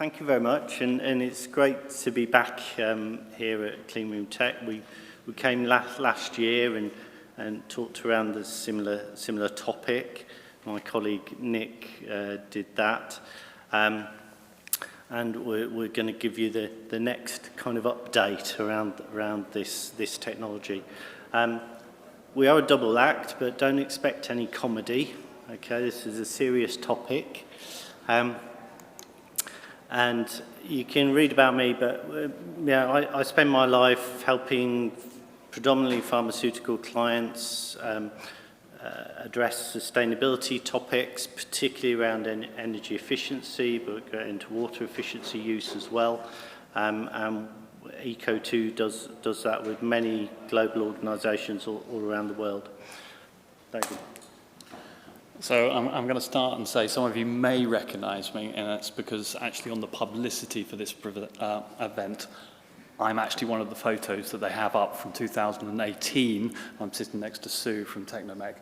Thank you very much, and it's great to be back here at Cleanroom Tech. We came last year and talked around a similar topic. My colleague Nick did that, and we're going to give you the next kind of update around this technology. We are a double act, but don't expect any comedy. Okay, this is a serious topic. And you can read about me, but I spend my life helping predominantly pharmaceutical clients address sustainability topics, particularly around energy efficiency, but we go into water efficiency use as well. And Eco2 does that with many global organisations all around the world. Thank you. So I'm going to start and say some of you may recognise me, and that's because actually on the publicity for this event, I'm actually one of the photos that they have up from 2018. I'm sitting next to Sue from Technomeg.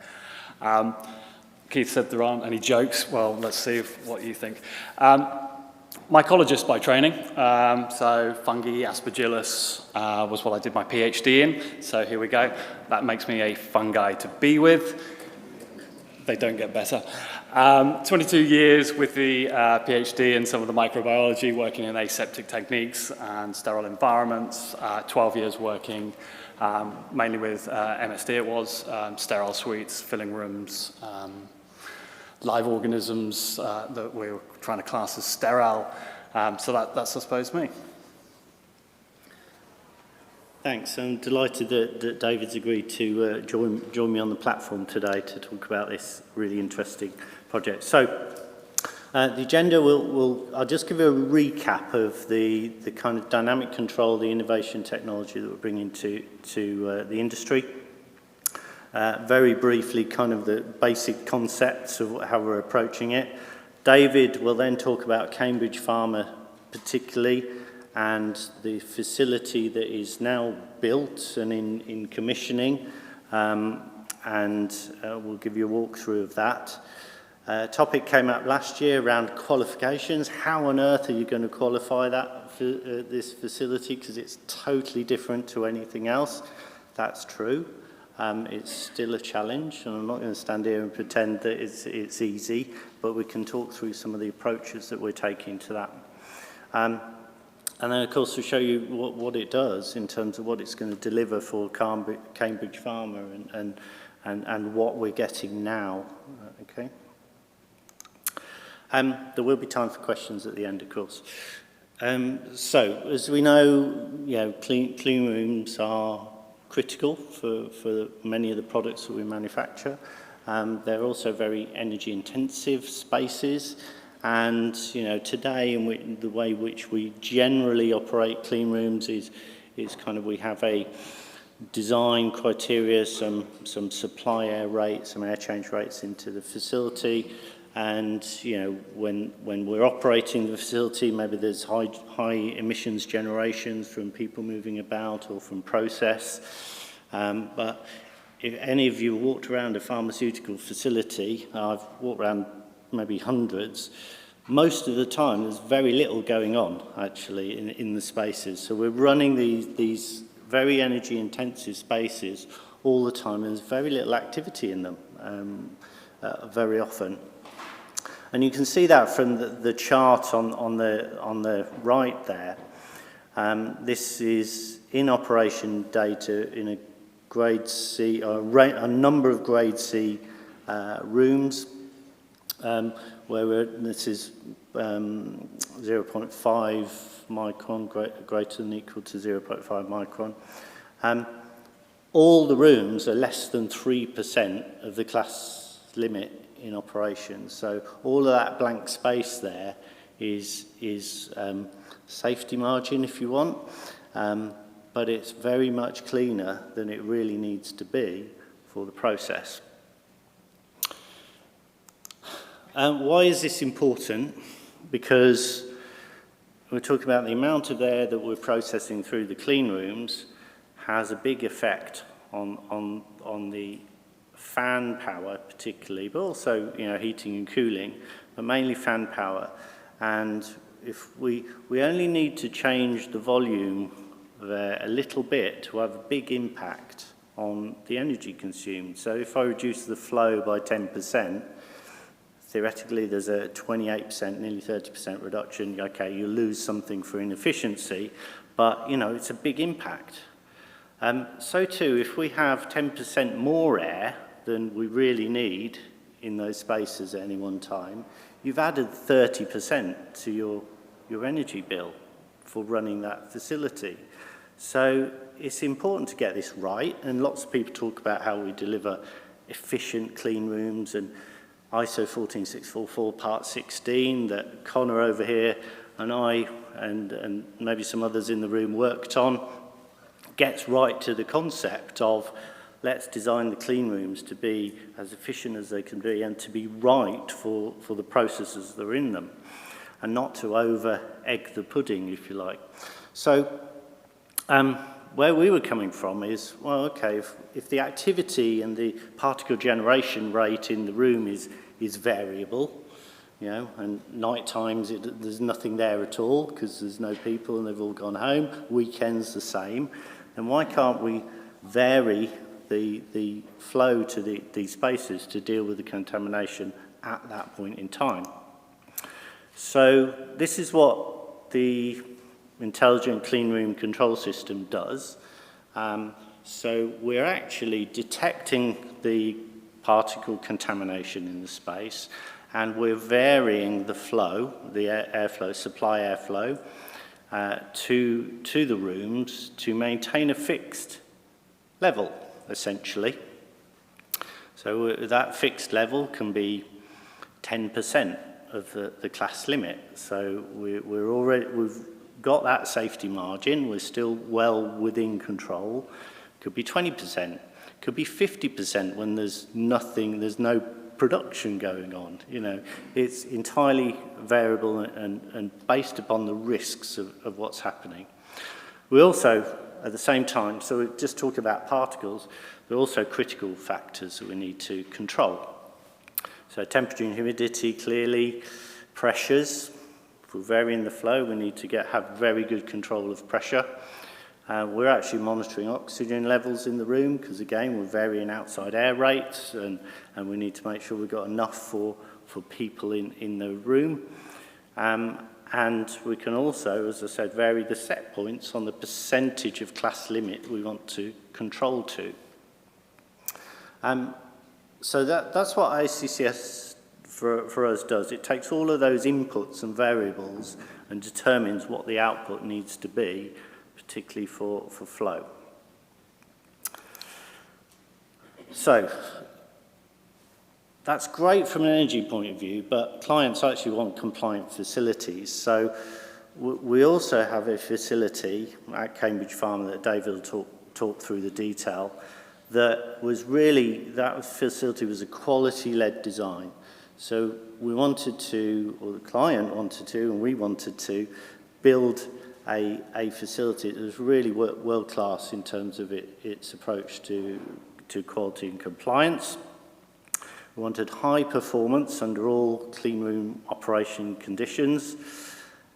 Keith said there aren't any jokes. Well, let's see what you think. Mycologist by training, so fungi, aspergillus was what I did my PhD in. So here we go. That makes me a fun guy to be with. They don't get better. 22 years with the PhD in some of the microbiology, working in aseptic techniques and sterile environments. 12 years working mainly with MSD it was, sterile suites, filling rooms, live organisms that we were trying to class as sterile. So that's, I suppose, me. Thanks. I'm delighted that David's agreed to join me on the platform today to talk about this really interesting project. So the agenda, I'll just give you a recap of the kind of dynamic control, the innovation technology that we're bringing to the industry. Very briefly, kind of the basic concepts of how we're approaching it. David will then talk about Cambridge Pharma particularly, and the facility that is now built and in commissioning, and we'll give you a walkthrough of that. Topic came up last year around qualifications. How on earth are you going to qualify that this facility? Because it's totally different to anything else. That's true. It's still a challenge, and I'm not going to stand here and pretend that it's easy, but we can talk through some of the approaches that we're taking to that. And then, of course, we'll show you what it does in terms of what it's going to deliver for Cambridge Pharma and what we're getting now. Okay. There will be time for questions at the end, of course. So, as we know, clean rooms are critical for many of the products that we manufacture. They're also very energy-intensive spaces. And today, the way which we generally operate clean rooms is kind of we have a design criteria, some supply air rates, some air change rates into the facility, and when we're operating the facility, maybe there's high emissions generations from people moving about or from process. But if any of you walked around a pharmaceutical facility, I've walked around maybe hundreds, most of the time there's very little going on actually in the spaces. So we're running these very energy intensive spaces all the time, and there's very little activity in them very often. And you can see that from the chart on the right there. This is in operation data in a grade C, a number of grade C rooms. Where this is 0.5 micron, greater than or equal to 0.5 micron. All the rooms are less than 3% of the class limit in operation. So all of that blank space there is safety margin, if you want, but it's very much cleaner than it really needs to be for the process. Why is this important? Because we're talking about the amount of air that we're processing through the clean rooms has a big effect on the fan power particularly, but also heating and cooling, but mainly fan power. And if we only need to change the volume a little bit to have a big impact on the energy consumed. So if I reduce the flow by 10%, theoretically there's a 28%, nearly 30% reduction. Okay, you lose something for inefficiency, but you know, it's a big impact. So too, if we have 10% more air than we really need in those spaces at any one time, you've added 30% to your energy bill for running that facility. So it's important to get this right, and lots of people talk about how we deliver efficient clean rooms and ISO 14644 Part 16 that Connor over here and I and maybe some others in the room worked on, gets right to the concept of let's design the clean rooms to be as efficient as they can be and to be right for the processes that are in them, and not to over-egg the pudding, if you like. So where we were coming from is, well, okay, if the activity and the particle generation rate in the room is variable, you know, and night times there's nothing there at all because there's no people and they've all gone home, weekends the same, then why can't we vary the flow to these spaces to deal with the contamination at that point in time? So this is what the intelligent clean room control system does. So we're actually detecting the particle contamination in the space, and we're varying the flow, the airflow, supply airflow, to the rooms to maintain a fixed level, essentially. So that fixed level can be 10% of the class limit. So we've got that safety margin. We're still well within control. Could be 20%. Could be 50% when there's nothing, there's no production going on. You know, it's entirely variable and based upon the risks of what's happening. We also, at the same time, so we're just talking about particles, there are also critical factors that we need to control. So temperature and humidity, clearly, pressures. If we're varying the flow, we need to have very good control of pressure. We're actually monitoring oxygen levels in the room because, again, we're varying outside air rates and we need to make sure we've got enough for people in the room. And we can also, as I said, vary the set points on the percentage of class limit we want to control to. So that's what ICCS for us does. It takes all of those inputs and variables and determines what the output needs to be, particularly for flow. So that's great from an energy point of view, but clients actually want compliant facilities. So we also have a facility at Cambridge Farm that David will talk through the detail, that facility was a quality-led design. So we wanted to, or the client wanted to, and we wanted to build a facility that was really world-class in terms of its approach to quality and compliance. We wanted high performance under all clean room operation conditions.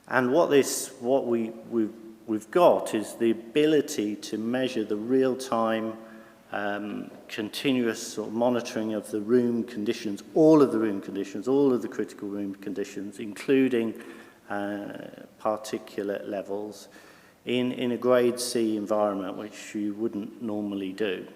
And what we've got is the ability to measure the real-time continuous sort of monitoring of the room conditions, all of the critical room conditions, including particulate levels in a grade C environment, which you wouldn't normally do.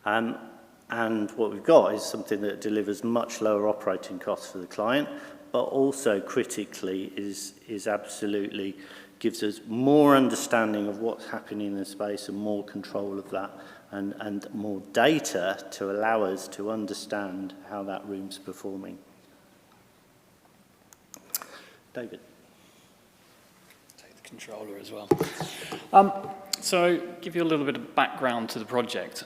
And what we've got is something that delivers much lower operating costs for the client, but also critically is absolutely gives us more understanding of what's happening in the space and more control of that and more data to allow us to understand how that room's performing. David. Take the controller as well. So give you a little bit of background to the project.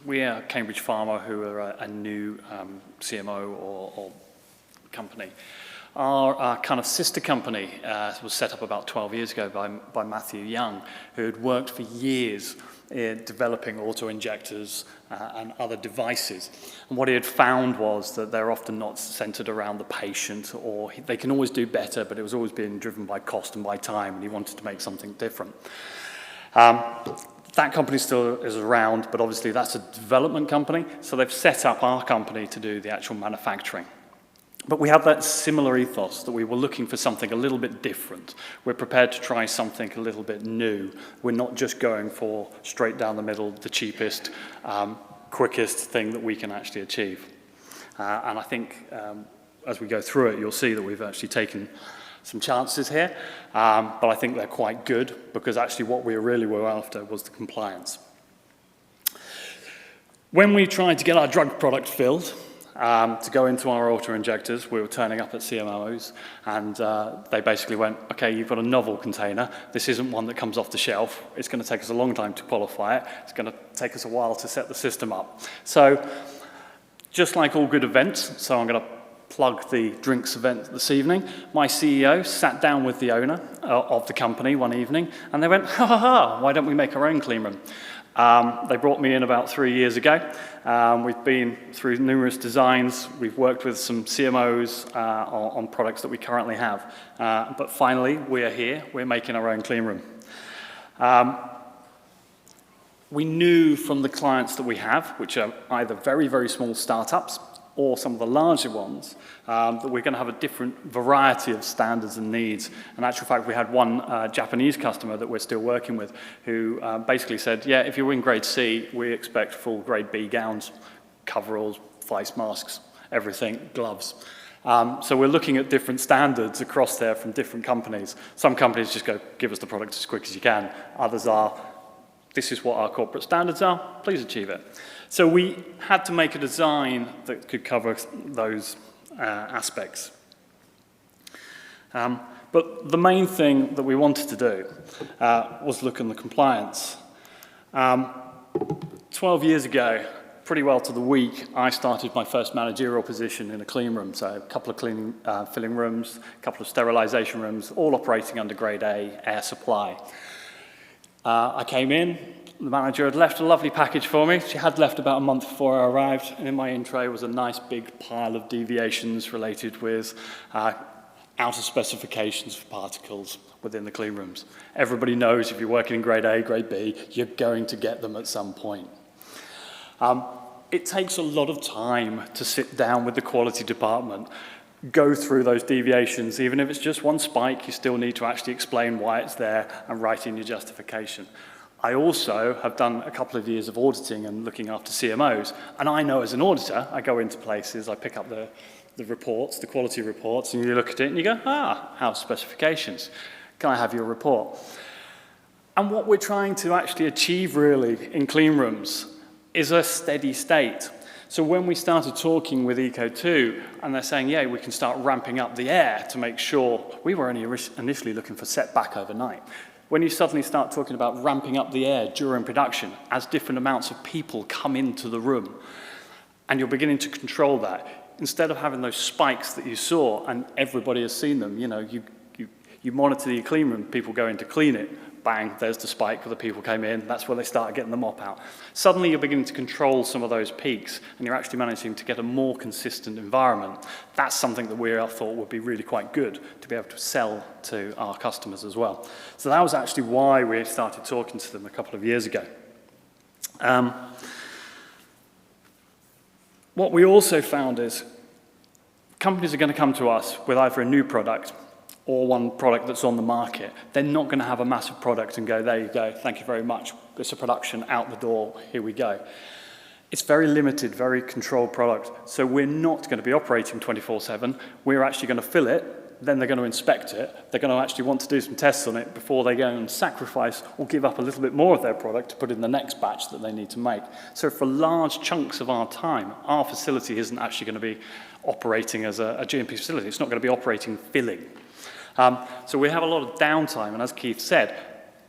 We are Cambridge Pharma, who are a new CMO or company. Our kind of sister company was set up about 12 years ago by Matthew Young, who had worked for years in developing auto-injectors and other devices. And what he had found was that they're often not centered around the patient, or they can always do better, but it was always being driven by cost and by time, and he wanted to make something different. That company still is around, but obviously that's a development company, so they've set up our company to do the actual manufacturing. But we have that similar ethos, that we were looking for something a little bit different. We're prepared to try something a little bit new. We're not just going for straight down the middle, the cheapest, quickest thing that we can actually achieve. And I think as we go through it, you'll see that we've actually taken some chances here, but I think they're quite good, because actually what we really were after was the compliance. When we tried to get our drug product filled, to go into our auto-injectors, we were turning up at CMOs, and they basically went, okay, you've got a novel container. This isn't one that comes off the shelf. It's going to take us a long time to qualify it. It's going to take us a while to set the system up. So just like all good events, so I'm going to plug the drinks event this evening, my CEO sat down with the owner of the company one evening, and they went, ha ha ha, why don't we make our own clean room? They brought me in about 3 years ago. We've been through numerous designs. We've worked with some CMOs on products that we currently have. But finally, we are here. We're making our own clean room. We knew from the clients that we have, which are either very, very small startups or some of the larger ones, that we're going to have a different variety of standards and needs. In actual fact, we had one Japanese customer that we're still working with who basically said, yeah, if you're in grade C, we expect full grade B gowns, coveralls, face masks, everything, gloves. So we're looking at different standards across there from different companies. Some companies just go, give us the product as quick as you can. Others are, this is what our corporate standards are, please achieve it. So we had to make a design that could cover those aspects. But the main thing that we wanted to do was look at the compliance. 12 years ago, pretty well to the week, I started my first managerial position in a clean room. So a couple of cleaning, filling rooms, a couple of sterilization rooms, all operating under grade A air supply. I came in. The manager had left a lovely package for me. She had left about a month before I arrived, and in my in tray was a nice big pile of deviations related with outer specifications for particles within the clean rooms. Everybody knows if you're working in grade A, grade B, you're going to get them at some point. It takes a lot of time to sit down with the quality department, go through those deviations. Even if it's just one spike, you still need to actually explain why it's there and write in your justification. I also have done a couple of years of auditing and looking after CMOs, and I know as an auditor, I go into places, I pick up the reports, the quality reports, and you look at it and you go, house specifications. Can I have your report? And what we're trying to actually achieve really in clean rooms is a steady state. So when we started talking with Eco2, and they're saying, yeah, we can start ramping up the air to make sure, we were only initially looking for setback overnight. When you suddenly start talking about ramping up the air during production as different amounts of people come into the room, and you're beginning to control that, instead of having those spikes that you saw, and everybody has seen them, you know, you monitor the clean room, people go in to clean it, bang, there's the spike where the people came in, that's where they started getting the mop out. Suddenly you're beginning to control some of those peaks, and you're actually managing to get a more consistent environment. That's something that we thought would be really quite good to be able to sell to our customers as well. So that was actually why we started talking to them a couple of years ago. What we also found is companies are going to come to us with either a new product or one product that's on the market. They're not going to have a massive product and go, there you go, thank you very much. It's a production, out the door, here we go. It's very limited, very controlled product. So we're not going to be operating 24/7. We're actually going to fill it, then they're going to inspect it. They're going to actually want to do some tests on it before they go and sacrifice or give up a little bit more of their product to put in the next batch that they need to make. So for large chunks of our time, our facility isn't actually going to be operating as a GMP facility. It's not going to be operating filling. So we have a lot of downtime, and as Keith said,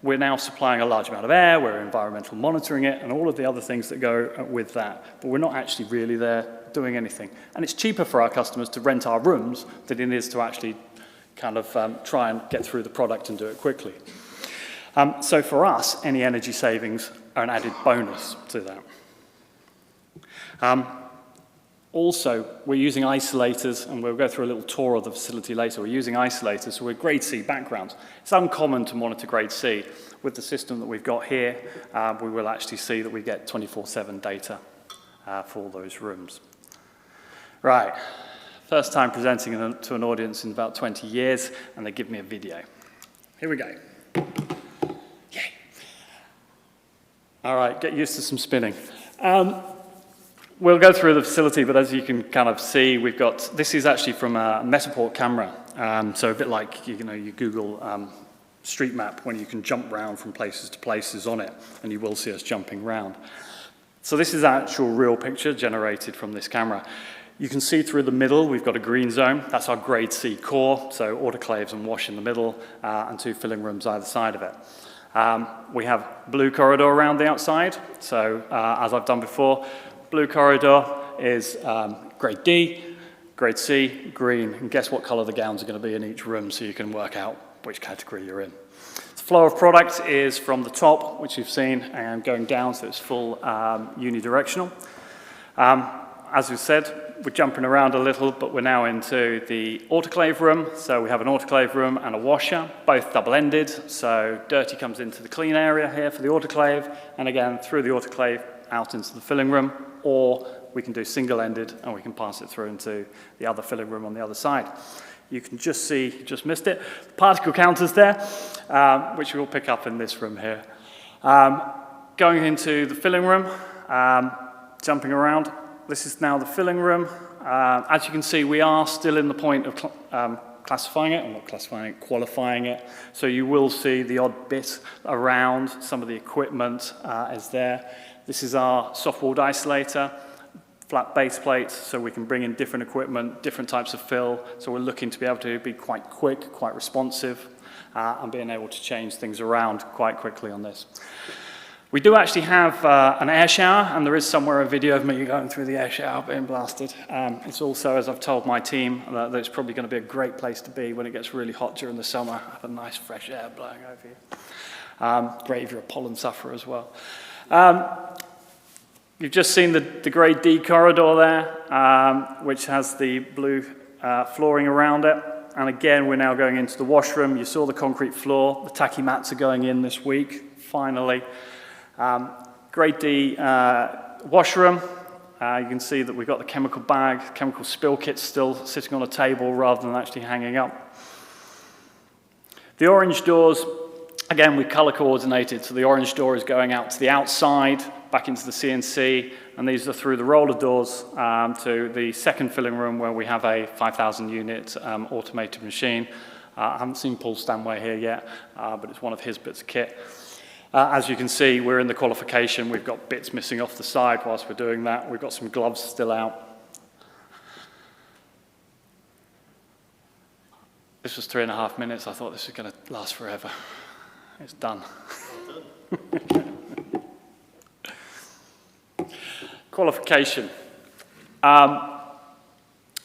we're now supplying a large amount of air, we're environmental monitoring it, and all of the other things that go with that. But we're not actually really there doing anything. And it's cheaper for our customers to rent our rooms than it is to actually kind of try and get through the product and do it quickly. So for us, any energy savings are an added bonus to that. Also, we're using isolators, and we'll go through a little tour of the facility later. We're using isolators, so we're grade C backgrounds. It's uncommon to monitor grade C. With the system that we've got here, we will actually see that we get 24/7 data for all those rooms. Right, first time presenting to an audience in about 20 years, and they give me a video. Here we go. Yay. All right, get used to some spinning. We'll go through the facility, but as you can kind of see, this is actually from a Metaport camera. So a bit like, you Google Street Map when you can jump around from places to places on it, and you will see us jumping around. So this is an actual real picture generated from this camera. You can see through the middle, we've got a green zone. That's our grade C core, so autoclaves and wash in the middle, and 2 filling rooms either side of it. We have blue corridor around the outside. So as I've done before, blue corridor is grade D, grade C, green, and guess what color the gowns are going to be in each room so you can work out which category you're in. The flow of product is from the top, which you've seen, and going down, so it's full unidirectional. As we said, we're jumping around a little, but we're now into the autoclave room. So we have an autoclave room and a washer, both double-ended. So dirty comes into the clean area here for the autoclave, and again, through the autoclave out into the filling room, or we can do single-ended, and we can pass it through into the other filling room on the other side. You can just see, just missed it, particle counters there, which we'll pick up in this room here. Going into the filling room, jumping around, this is now the filling room. As you can see, we are still in the point of classifying it, or not classifying it, qualifying it. So you will see the odd bit around, some of the equipment is there. This is our soft-walled isolator, flat base plates, so we can bring in different equipment, different types of fill. So we're looking to be able to be quite quick, quite responsive, and being able to change things around quite quickly on this. We do actually have an air shower, and there is somewhere a video of me going through the air shower being blasted. It's also, as I've told my team, that it's probably going to be a great place to be when it gets really hot during the summer. Have a nice fresh air blowing over you. Great if you're a pollen sufferer as well. You've just seen the grade D corridor there, which has the blue flooring around it. And again, we're now going into the washroom. You saw the concrete floor. The tacky mats are going in this week, finally. Grade D washroom. You can see that we've got the chemical bag, chemical spill kits still sitting on a table rather than actually hanging up. The orange doors, again, we color coordinated. So the orange door is going out to the outside, back into the CNC, and these are through the roller doors to the second filling room where we have a 5,000 unit automated machine. I haven't seen Paul Stanway here yet, but it's one of his bits of kit. As you can see, we're in the qualification. We've got bits missing off the side whilst we're doing that. We've got some gloves still out. This was 3.5 minutes. I thought this was going to last forever. It's done. Well done. Qualification.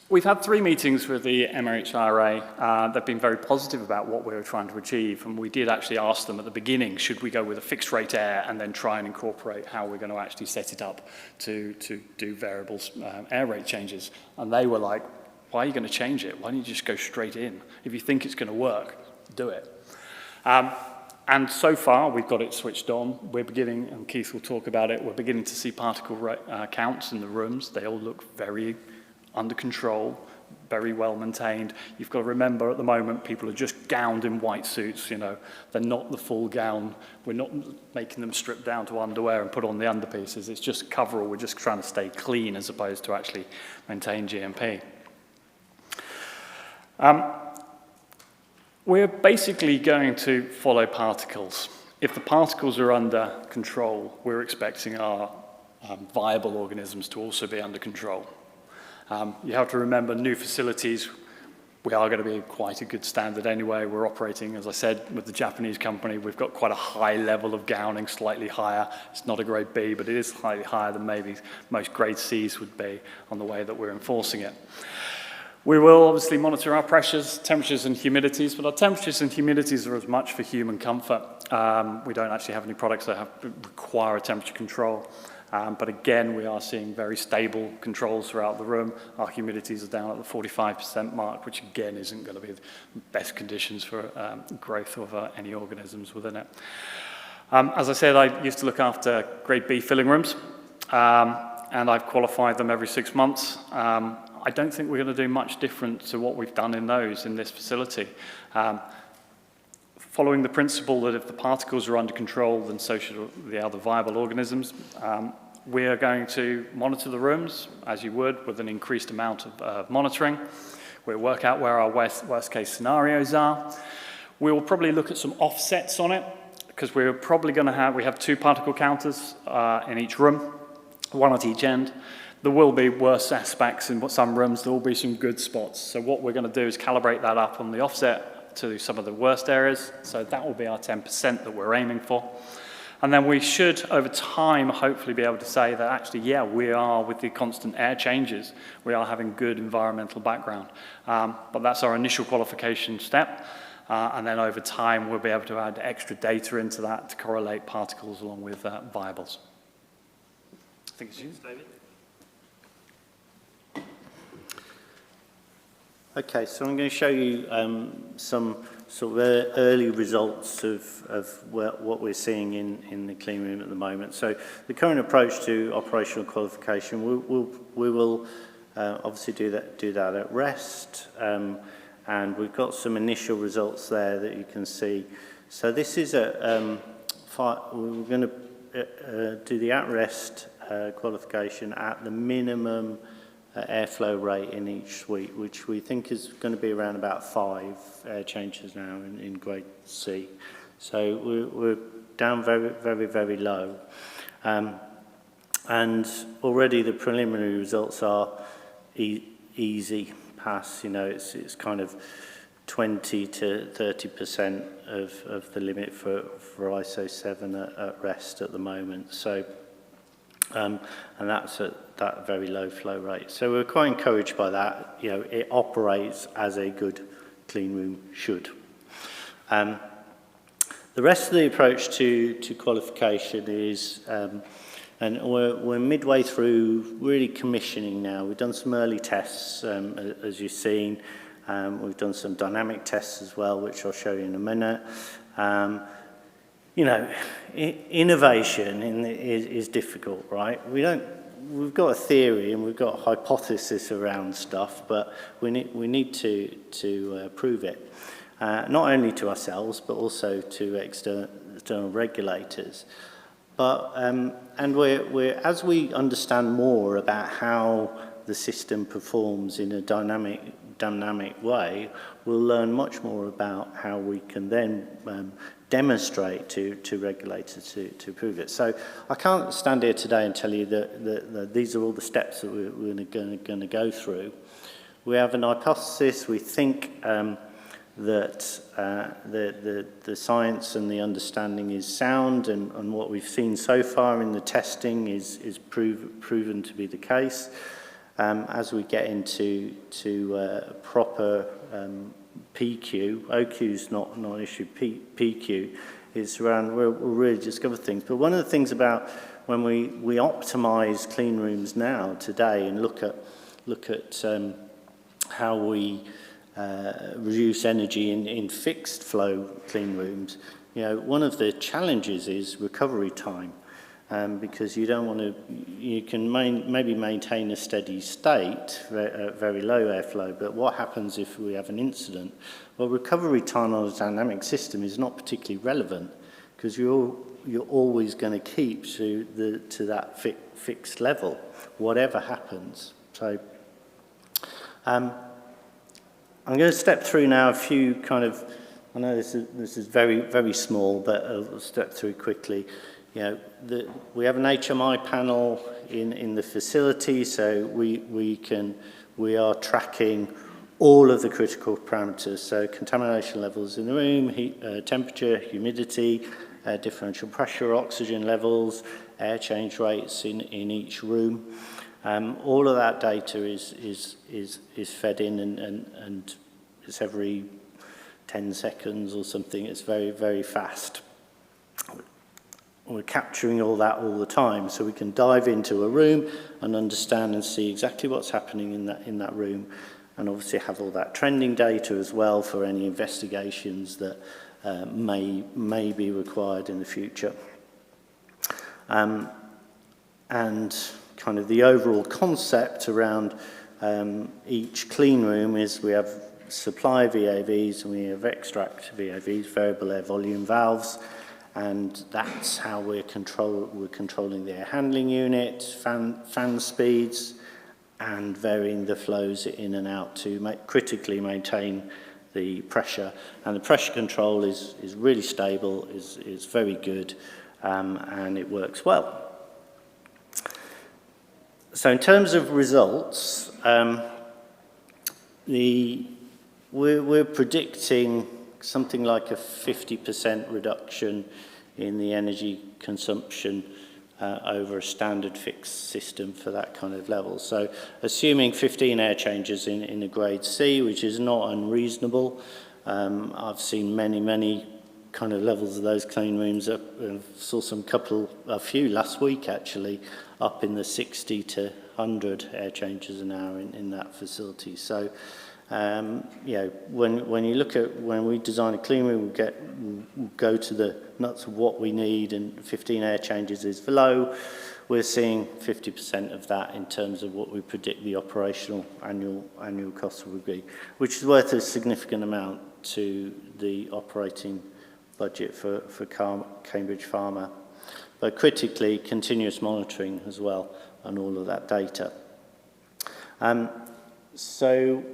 We've had 3 meetings with the MHRA. They've been very positive about what we were trying to achieve, and we did actually ask them at the beginning, should we go with a fixed rate air and then try and incorporate how we're going to actually set it up to do variable air rate changes. And they were like, why are you going to change it? Why don't you just go straight in? If you think it's going to work, do it. And so far, we've got it switched on. We're beginning, and Keith will talk about it, we're beginning to see particle counts in the rooms. They all look very under control, very well maintained. You've got to remember at the moment, people are just gowned in white suits, you know. They're not the full gown. We're not making them strip down to underwear and put on the underpieces. It's just a coverall. We're just trying to stay clean as opposed to actually maintain GMP. We're basically going to follow particles. If the particles are under control, we're expecting our viable organisms to also be under control. You have to remember new facilities, we are going to be quite a good standard anyway. We're operating, as I said, with the Japanese company. We've got quite a high level of gowning, slightly higher. It's not a grade B, but it is slightly higher than maybe most grade Cs would be on the way that we're enforcing it. We will obviously monitor our pressures, temperatures and humidities, but our temperatures and humidities are as much for human comfort. We don't actually have any products that require a temperature control. But again, we are seeing very stable controls throughout the room. Our humidities are down at the 45% mark, which again isn't going to be the best conditions for growth of any organisms within it. As I said, I used to look after grade B filling rooms, and I've qualified them every 6 months. I don't think we're going to do much different to what we've done in those in this facility. Following the principle that if the particles are under control, then so should the other viable organisms. We are going to monitor the rooms, as you would, with an increased amount of monitoring. We'll work out where our worst case scenarios are. We will probably look at some offsets on it, because we're probably going to we have 2 particle counters in each room, 1 at each end. There will be worse aspects in some rooms. There will be some good spots. So what we're going to do is calibrate that up on the offset to some of the worst areas. So that will be our 10% that we're aiming for. And then we should, over time, hopefully be able to say that actually, yeah, we are, with the constant air changes, we are having good environmental background. But that's our initial qualification step. And then over time, we'll be able to add extra data into that to correlate particles along with viables. I think it's you, David. Okay, so I'm going to show you some sort of early results of what we're seeing in the clean room at the moment. So the current approach to operational qualification, we will obviously do that at rest, and we've got some initial results there that you can see. So this is we're going to do the at rest qualification at the minimum airflow rate in each suite, which we think is going to be around about 5 air changes now in grade C. So we're down very low. And already the preliminary results are easy pass. You know, it's kind of 20 to 30% of the limit for ISO 7 at rest at the moment. So and that's at that very low flow rate. So we're quite encouraged by that. You know, it operates as a good clean room should. The rest of the approach to qualification is, and we're midway through really commissioning now. We've done some early tests, as you've seen. We've done some dynamic tests as well, which I'll show you in a minute. You know, innovation is difficult, right? We've got a theory and we've got a hypothesis around stuff, but we need to prove it, not only to ourselves but also to external regulators. But and we're as we understand more about how the system performs in a dynamic way, we'll learn much more about how we can then demonstrate to regulators to prove it. So I can't stand here today and tell you that these are all the steps that we're going to go through. We have an hypothesis. We think that the science and the understanding is sound, and what we've seen so far in the testing is proven to be the case. As we get into proper PQ, OQ is not an issue, PQ is around we'll really discover things. But one of the things about when we optimize clean rooms now today and look at how we reduce energy in fixed flow clean rooms, you know, one of the challenges is recovery time. Because you don't want to, you can maybe maintain a steady state at very low airflow, but what happens if we have an incident? Well, recovery time on a dynamic system is not particularly relevant because you're always going to keep to that fixed level, whatever happens. So I'm going to step through now a few kind of, I know this is very small, but I'll step through quickly. You know, we have an HMI panel in the facility, so we are tracking all of the critical parameters, so contamination levels in the room, heat, temperature, humidity, differential pressure, oxygen levels, air change rates in each room. All of that data is fed in, and it's every 10 seconds or something. It's very, very fast. We're capturing all that all the time, so we can dive into a room and understand and see exactly what's happening in that room, and obviously have all that trending data as well for any investigations that may be required in the future. And kind of the overall concept around each clean room is we have supply VAVs and we have extract VAVs, variable air volume valves, and that's how we're controlling the air handling unit, fan speeds, and varying the flows in and out to critically maintain the pressure. And the pressure control is really stable, is very good, and it works well. So in terms of results, we're predicting something like a 50% reduction in the energy consumption over a standard fixed system for that kind of level. So assuming 15 air changes in a grade C, which is not unreasonable. I've seen many kind of levels of those clean rooms. Saw a few last week actually, up in the 60 to 100 air changes an hour in that facility. So when you look at when we design a clean room, we'll go to the nuts of what we need, and 15 air changes is below. We're seeing 50% of that in terms of what we predict the operational annual cost will be, which is worth a significant amount to the operating budget for Cambridge Pharma. But critically, continuous monitoring as well on all of that data. So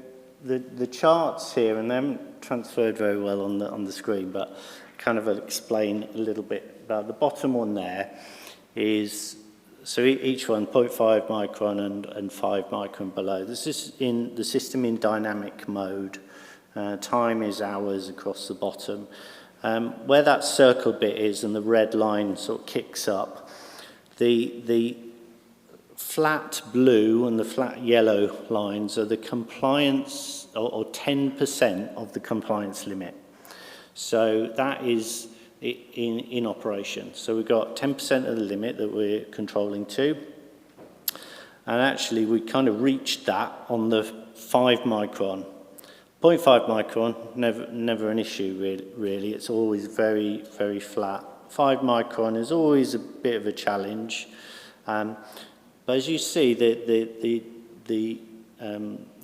the charts here, and they haven't transferred very well on the screen, but kind of explain a little bit about the bottom one there is, so each one 0.5 micron and 5 micron below. This is in the system in dynamic mode. Time is hours across the bottom. Where that circle bit is and the red line sort of kicks up, the flat blue and the flat yellow lines are the compliance, or 10% of the compliance limit. So that is in operation. So we've got 10% of the limit that we're controlling to. And actually we kind of reached that on the 5 micron. 0.5 micron, never an issue really. It's always very, very flat. 5 micron is always a bit of a challenge. But as you see, the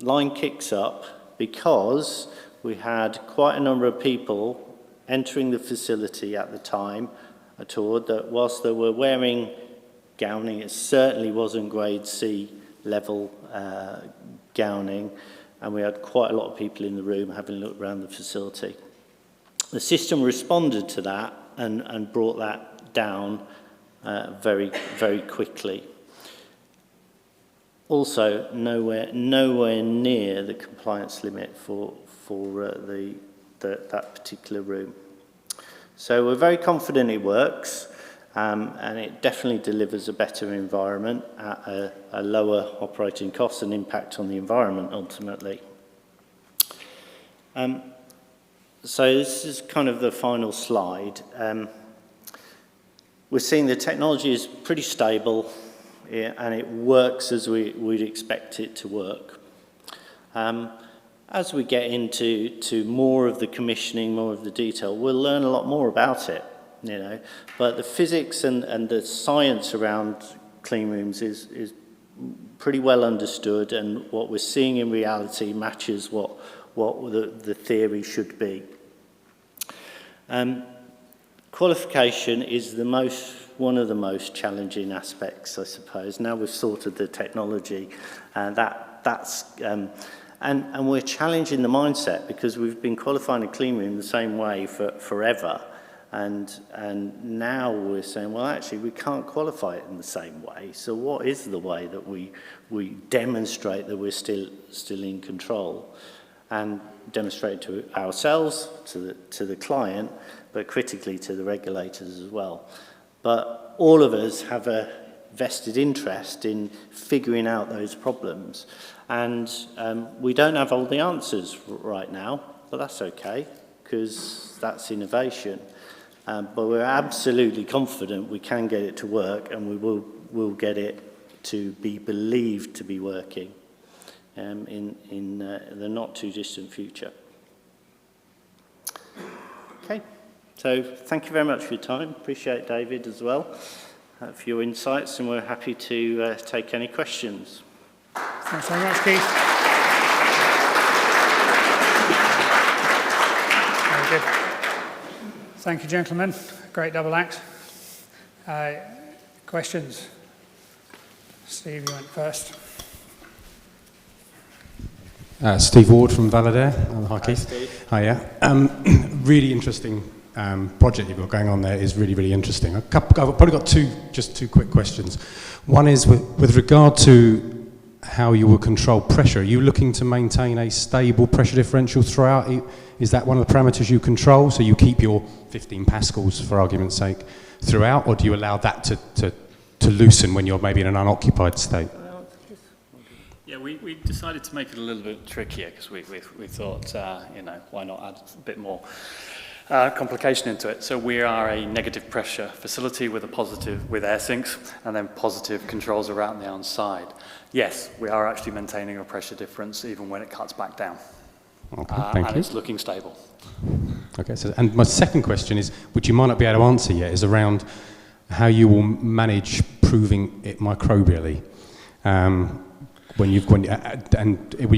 line kicks up because we had quite a number of people entering the facility at the time, a tour that whilst they were wearing gowning, it certainly wasn't grade C level gowning, and we had quite a lot of people in the room having a look around the facility. The system responded to that and brought that down very, very quickly. Also, nowhere near the compliance limit for that particular room. So we're very confident it works, and it definitely delivers a better environment at a lower operating cost and impact on the environment ultimately. So this is kind of the final slide. We're seeing the technology is pretty stable, and it works as we'd expect it to work. As we get into more of the commissioning, more of the detail, we'll learn a lot more about it, you know. But the physics and the science around clean rooms is pretty well understood, and what we're seeing in reality matches what the theory should be. Qualification is one of the most challenging aspects, I suppose. Now we've sorted the technology, and and we're challenging the mindset because we've been qualifying a clean room the same way for forever, and now we're saying, well, actually, we can't qualify it in the same way. So what is the way that we demonstrate that we're still in control? and demonstrate to ourselves, to the client, but critically to the regulators as well. But all of us have a vested interest in figuring out those problems. And we don't have all the answers right now, but that's okay, because that's innovation. But we're absolutely confident we can get it to work, and we'll get it to be believed to be working in the not too distant future. Okay, so thank you very much for your time. Appreciate David as well for your insights, and we're happy to take any questions. Thanks very much, Keith. Very good. Thank you, gentlemen. Great double act. Questions? Steve, you went first. Steve Ward from Valadair. Hi, Keith. Steve. Hiya. Really interesting project you've got going on there is really, really interesting. I've probably got two quick questions. One is with regard to how you will control pressure. Are you looking to maintain a stable pressure differential throughout? Is that one of the parameters you control? So you keep your 15 pascals, for argument's sake, throughout, or do you allow that to loosen when you're maybe in an unoccupied state? Yeah, we decided to make it a little bit trickier because we thought, why not add a bit more complication into it. So we are a negative pressure facility with air sinks and then positive controls around the outside. Yes, we are actually maintaining a pressure difference even when it cuts back down. Okay, thank you. And it's looking stable. Okay, and my second question is, which you might not be able to answer yet, is around how you will manage proving it microbially. And will you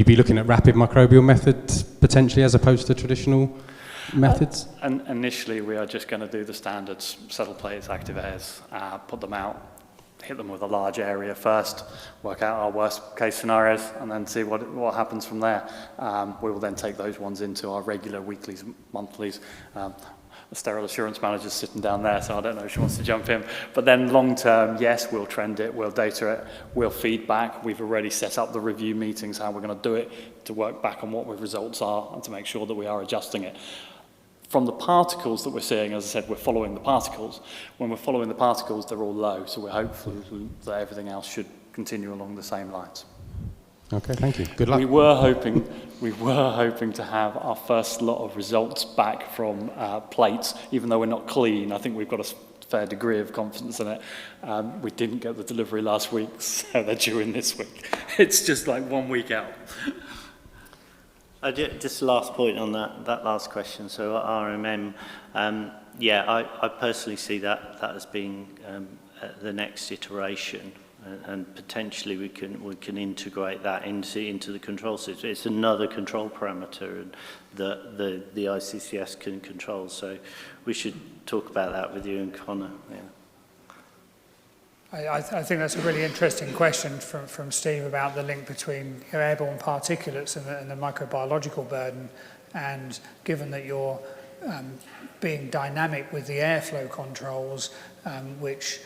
be looking at rapid microbial methods potentially as opposed to traditional methods? And initially, we are just going to do the standards: settle plates, active airs, put them out, hit them with a large area first, work out our worst case scenarios, and then see what happens from there. We will then take those ones into our regular weeklies, monthlies. The sterile assurance manager's sitting down there, so I don't know if she wants to jump in. But then long term, yes, we'll trend it, we'll data it, we'll feedback. We've already set up the review meetings, how we're going to do it, to work back on what the results are and to make sure that we are adjusting it. From the particles that we're seeing, as I said, we're following the particles. When we're following the particles, they're all low, so we're hopeful that everything else should continue along the same lines. Okay, thank you. Good luck. We were hoping to have our first lot of results back from plates, even though we're not clean. I think we've got a fair degree of confidence in it. We didn't get the delivery last week, so they're due in this week. It's just like 1 week out. Just last point on that last question. So at RMM, I personally see that as being the next iteration, and potentially we can integrate that into the control system. It's another control parameter that the ICCS can control. So we should talk about that with you and Connor. Yeah. I think that's a really interesting question from Steve about the link between airborne particulates and the microbiological burden. And given that you're being dynamic with the airflow controls, which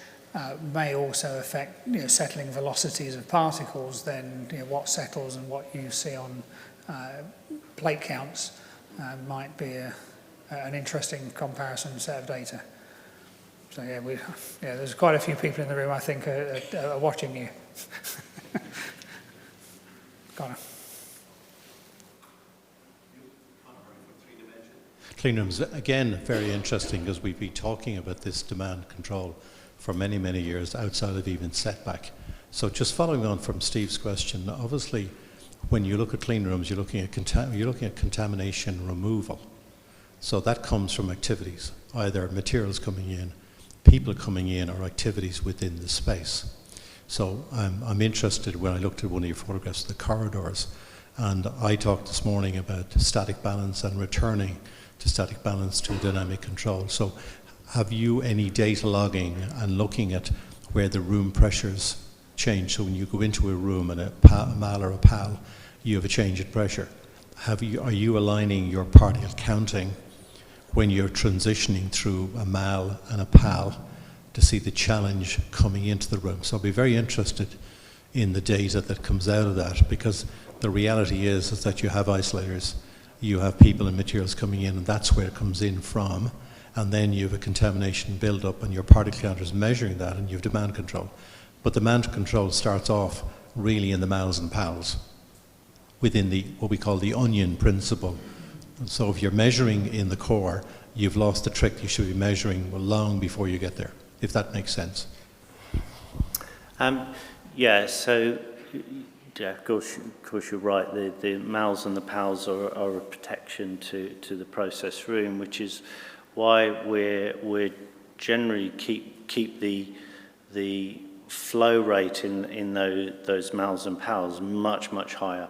may also affect settling velocities of particles, then what settles and what you see on plate counts might be an interesting comparison set of data. So there's quite a few people in the room I think are watching you. Connor. Cleanrooms, again, very interesting because we've been talking about this demand control for many, many years outside of even setback. So just following on from Steve's question, obviously when you look at cleanrooms, you're looking at contamination removal. So that comes from activities, either materials coming in, people coming in, or activities within the space. So I'm interested when I looked at one of your photographs of the corridors, and I talked this morning about static balance and returning to static balance to dynamic control. So have you any data logging and looking at where the room pressures change? So when you go into a room and a MAL or a PAL, you have a change in pressure. Are you aligning your particle counting when you're transitioning through a MAL and a PAL to see the challenge coming into the room? So I'll be very interested in the data that comes out of that, because the reality is that you have isolators, you have people and materials coming in, and that's where it comes in from, and then you have a contamination build-up and your particle counters is measuring that, and you have demand control. But demand control starts off really in the mals and pals, within the what we call the onion principle. And so if you're measuring in the core, you've lost the trick. You should be measuring long before you get there, if that makes sense. Yeah, so yeah, of course you're right. The mals and the pals are a protection to the process room, which is why we're generally keep the flow rate in those mals and pals much higher.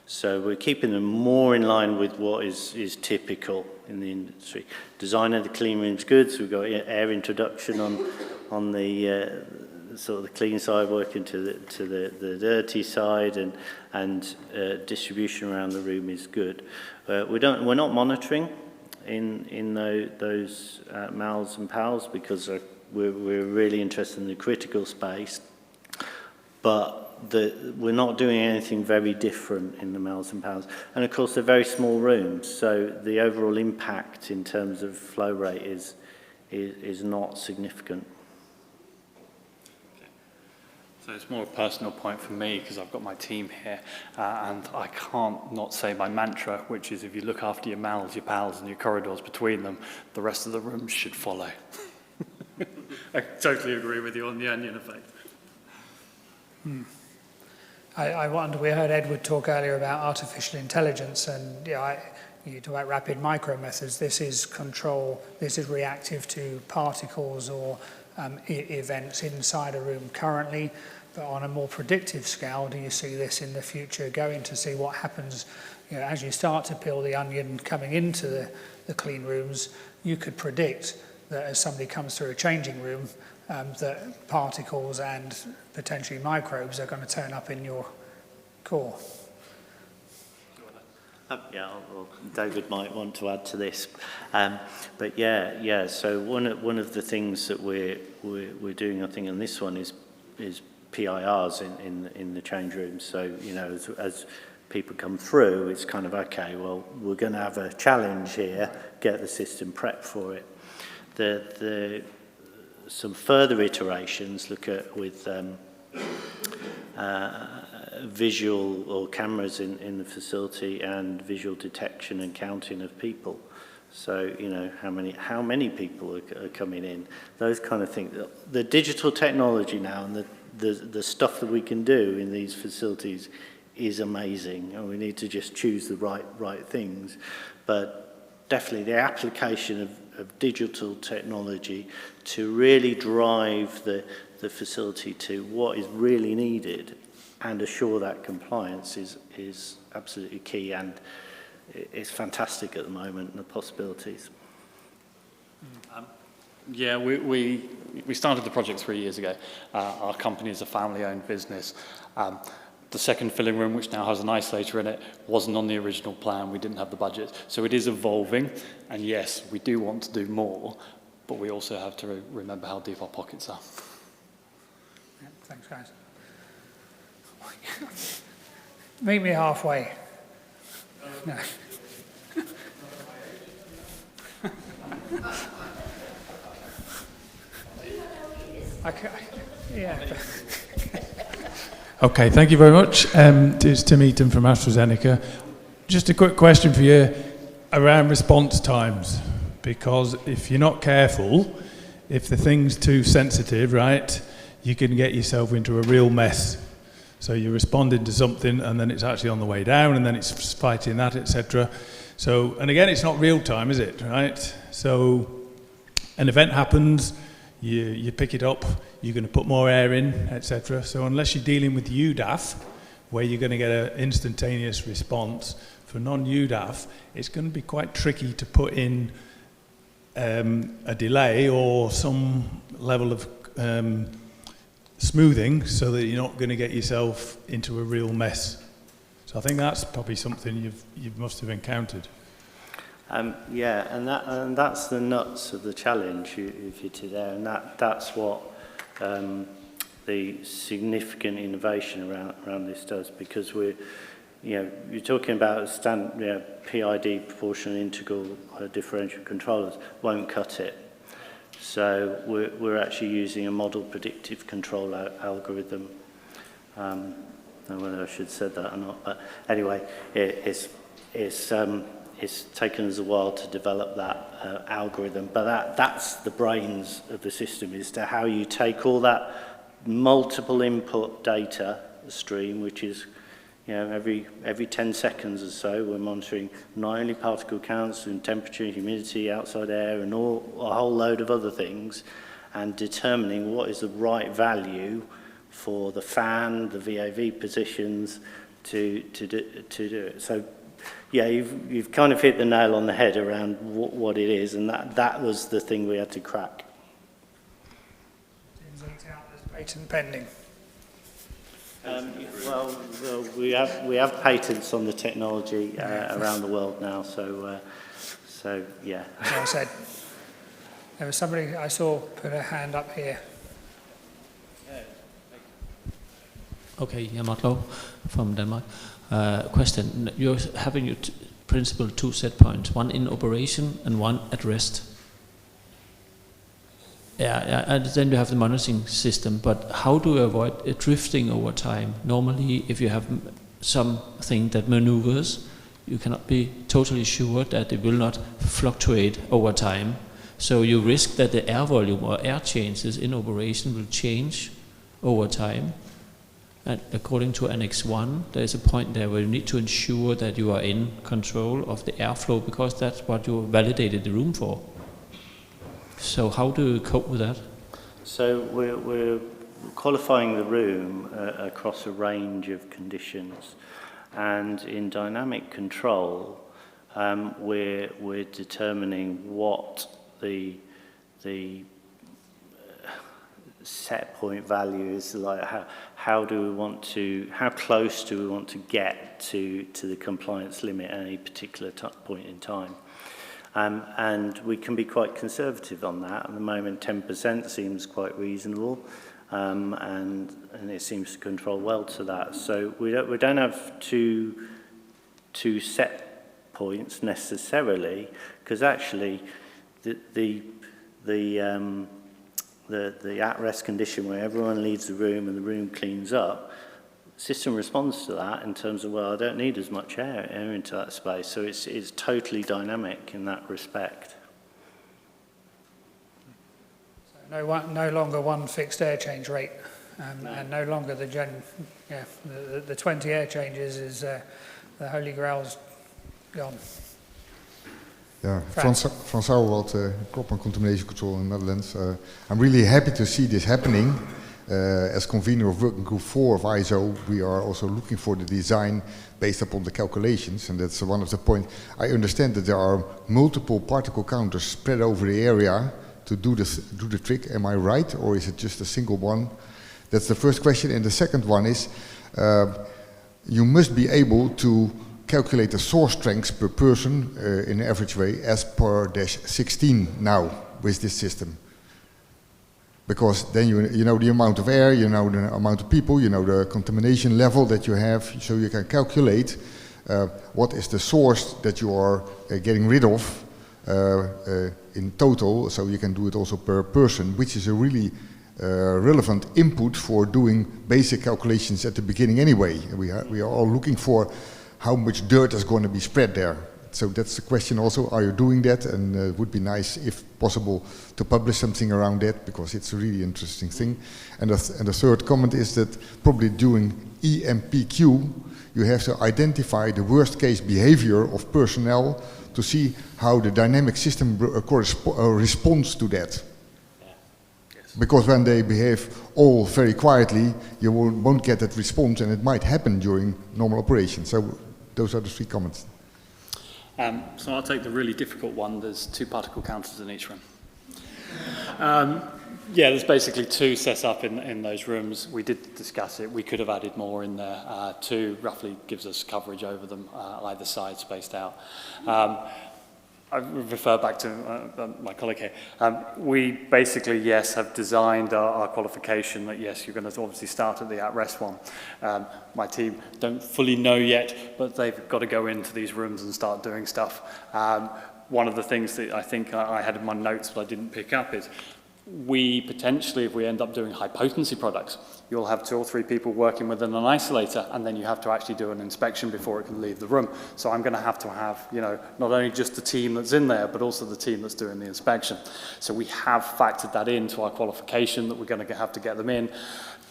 So we're keeping them more in line with what is typical in the industry. Design of the clean room's good, so we've got air introduction on the sort of the clean side, working to the dirty side, and distribution around the room is good. We're not monitoring in those mals and pals, because we're really interested in the critical space, but we're not doing anything very different in the mals and pals. And of course, they're very small rooms, so the overall impact in terms of flow rate is not significant. So it's more a personal point for me, because I've got my team here, and I can't not say my mantra, which is if you look after your mals, your pals, and your corridors between them, the rest of the rooms should follow. I totally agree with you on the onion effect. I wonder, we heard Edward talk earlier about artificial intelligence, and you talk about rapid micro methods. This is control, this is reactive to particles or events inside a room currently, but on a more predictive scale, do you see this in the future going to see what happens, as you start to peel the onion coming into the clean rooms? You could predict that as somebody comes through a changing room, that particles and potentially microbes are going to turn up in your core. Well, David might want to add to this, but yeah. So one of the things that we're doing, I think, on this one is PIRs in the change rooms. So as people come through, it's kind of okay. Well, we're going to have a challenge here. Get the system prepped for it. Some further iterations look at with visual or cameras in the facility and visual detection and counting of people. So how many people are coming in, those kind of things. The digital technology now and the stuff that we can do in these facilities is amazing, and we need to just choose the right things. But definitely the application of digital technology to really drive the facility to what is really needed and assure that compliance is absolutely key, and it's fantastic at the moment, and the possibilities. Yeah, we started the project 3 years ago. Our company is a family-owned business. The second filling room, which now has an isolator in it, wasn't on the original plan. We didn't have the budget. So it is evolving, and yes, we do want to do more, but we also have to remember how deep our pockets are. Yeah, thanks, guys. Meet me halfway. No. Yeah. Okay, thank you very much. It's Tim Eaton from AstraZeneca. Just a quick question for you around response times, because if you're not careful, if the thing's too sensitive, right, you can get yourself into a real mess. So you're responding to something and then it's actually on the way down and then it's fighting that, etc. So, and again, it's not real time, is it, right? So an event happens, you pick it up, you're going to put more air in, etc. So unless you're dealing with UDAF, where you're going to get an instantaneous response, for non-UDAF, it's going to be quite tricky to put in a delay or some level of smoothing so that you're not going to get yourself into a real mess. So I think that's probably something you must have encountered. Yeah, and that's the nuts of the challenge if you're there, and that's what the significant innovation around this does, because you're talking about PID, proportional integral differential controllers, won't cut it. So we're actually using a model predictive control algorithm. I don't know whether I should have said that or not, but anyway, it's taken us a while to develop that algorithm, but that's the brains of the system, is to how you take all that multiple input data stream, which is every 10 seconds or so, we're monitoring not only particle counts and temperature, humidity, outside air, and a whole load of other things, and determining what is the right value for the fan, the VAV positions to do it. So, yeah, you've kind of hit the nail on the head around what it is, and that was the thing we had to crack. Patent pending. Well, we have patents on the technology around the world now, so yeah. As I said, there was somebody I saw put a hand up here. Okay, Yamatlo from Denmark. Question: you're having your principal two set points, one in operation and one at rest. Yeah, and then you have the monitoring system, but how do you avoid it drifting over time? Normally, if you have something that maneuvers, you cannot be totally sure that it will not fluctuate over time. So you risk that the air volume or air changes in operation will change over time. And according to Annex 1, there is a point there where you need to ensure that you are in control of the airflow, because that's what you validated the room for. So how do you cope with that? So we're qualifying the room across a range of conditions, and in dynamic control, we're determining what the set point value is, like how close do we want to get to the compliance limit at any particular point in time. And we can be quite conservative on that. At the moment, 10% seems quite reasonable, and it seems to control well to that. So we don't have two set points necessarily, because actually the at-rest condition where everyone leaves the room and the room cleans up, system responds to that in terms of, well, I don't need as much air into that space. So it's totally dynamic in that respect. So no longer one fixed air change rate, and no longer the 20 air changes is the holy grail's gone. Yeah, Frans Sauerwald, Crop and Contamination Control in the Netherlands. I'm really happy to see this happening. As convener of Working Group 4 of ISO, we are also looking for the design based upon the calculations, and that's one of the points. I understand that there are multiple particle counters spread over the area to do the trick. Am I right, or is it just a single one? That's the first question. And the second one is, you must be able to calculate the source strengths per person in an average way as per -16 now with this system. Because then you know the amount of air, you know the amount of people, you know the contamination level that you have, so you can calculate what is the source that you are getting rid of in total, so you can do it also per person, which is a really relevant input for doing basic calculations at the beginning anyway. We are all looking for how much dirt is going to be spread there. So that's the question also, are you doing that? And it would be nice, if possible, to publish something around that, because it's a really interesting thing. And the third comment is that probably during EMPQ, you have to identify the worst case behavior of personnel to see how the dynamic system responds to that. Because when they behave all very quietly, you won't get that response, and it might happen during normal operation. So those are the three comments. So I'll take the really difficult one. There's 2 particle counters in each room. Yeah, there's basically 2 set up in those rooms. We did discuss it. We could have added more in there. 2 roughly gives us coverage over them, either side spaced out. I refer back to my colleague here. We basically, yes, have designed our qualification that, yes, you're going to obviously start at the at-rest one. My team don't fully know yet, but they've got to go into these rooms and start doing stuff. One of the things that I think I had in my notes but I didn't pick up is we potentially, if we end up doing high potency products, you'll have 2 or 3 people working within an isolator, and then you have to actually do an inspection before it can leave the room. So I'm going to have, you know, not only just the team that's in there, but also the team that's doing the inspection. So we have factored that into our qualification that we're going to have to get them in.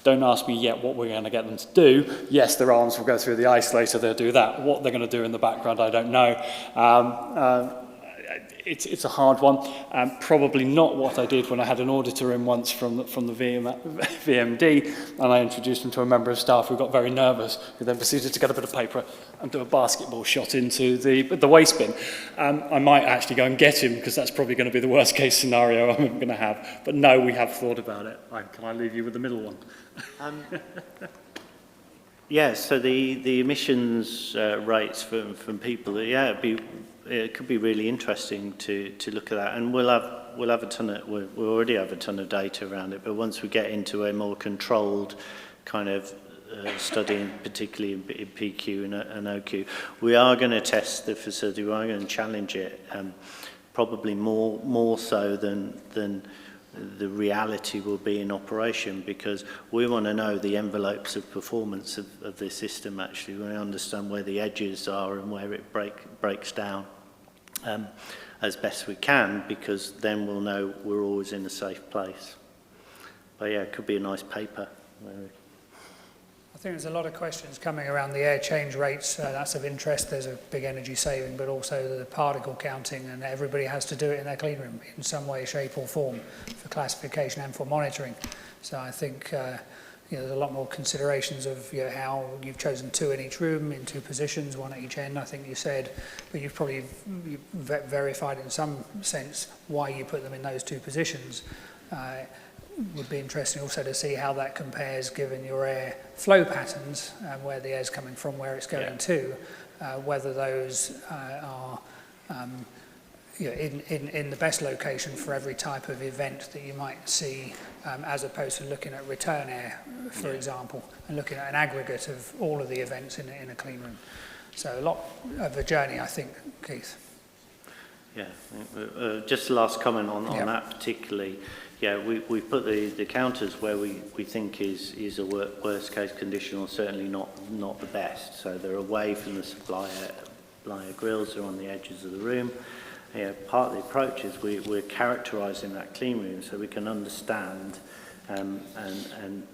Don't ask me yet what we're going to get them to do. Yes, their arms will go through the isolator, they'll do that. What they're going to do in the background, I don't know. It's a hard one. Probably not what I did when I had an auditor in once from the VMD, and I introduced him to a member of staff who got very nervous, who then proceeded to get a bit of paper and do a basketball shot into the waste bin. I might actually go and get him, because that's probably going to be the worst case scenario I'm going to have. But no, we have thought about it. Can I leave you with the middle one? Yeah, so the emissions rates from people, yeah, it could be really interesting to look at that, and we'll have a ton of we already have a ton of data around it. But once we get into a more controlled kind of studying, particularly in PQ and OQ, we are going to test the facility. We are going to challenge it, probably more so than the reality will be in operation, because we want to know the envelopes of performance of this system. Actually, we want to understand where the edges are and where it breaks down as best we can, because then we'll know we're always in a safe place. But yeah, it could be a nice paper. I think there's a lot of questions coming around the air change rates. That's of interest. There's a big energy saving, but also the particle counting, and everybody has to do it in their clean room in some way, shape or form for classification and for monitoring. So I think there's a lot more considerations of how you've chosen 2 in each room in 2 positions, 1 at each end, I think you said, but you've probably verified in some sense why you put them in those 2 positions. Would be interesting also to see how that compares, given your air flow patterns, where the air's coming from, where it's going to, whether those are in the best location for every type of event that you might see, as opposed to looking at return air, for example, and looking at an aggregate of all of the events in a clean room. So a lot of a journey, I think, Keith. Yeah, just the last comment on that particularly. Yeah, we put the counters where we think is a worst case condition, or certainly not the best. So they're away from the supplier grills, they're on the edges of the room. Yeah, part of the approach is we're characterising that clean room so we can understand, and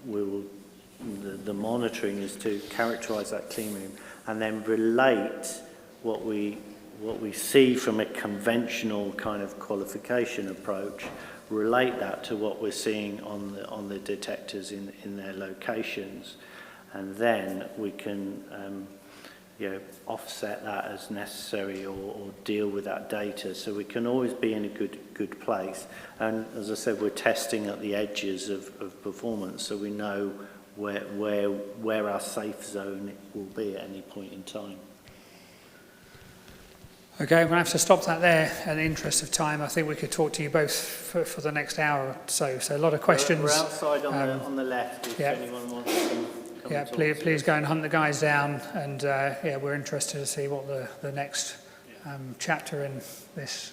the monitoring is to characterise that clean room and then relate what we see from a conventional kind of qualification approach, relate that to what we're seeing on the detectors in their locations, and then we can offset that as necessary, or deal with that data, so we can always be in a good place. And as I said, we're testing at the edges of performance, so we know where our safe zone will be at any point in time. Okay, we're going to have to stop that there in the interest of time. I think we could talk to you both for the next hour or so. So a lot of questions. We're outside on the left, if anyone wants to come and talk. Please go and hunt the guys down. And we're interested to see what the next chapter in this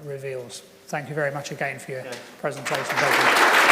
reveals. Thank you very much again for your presentation.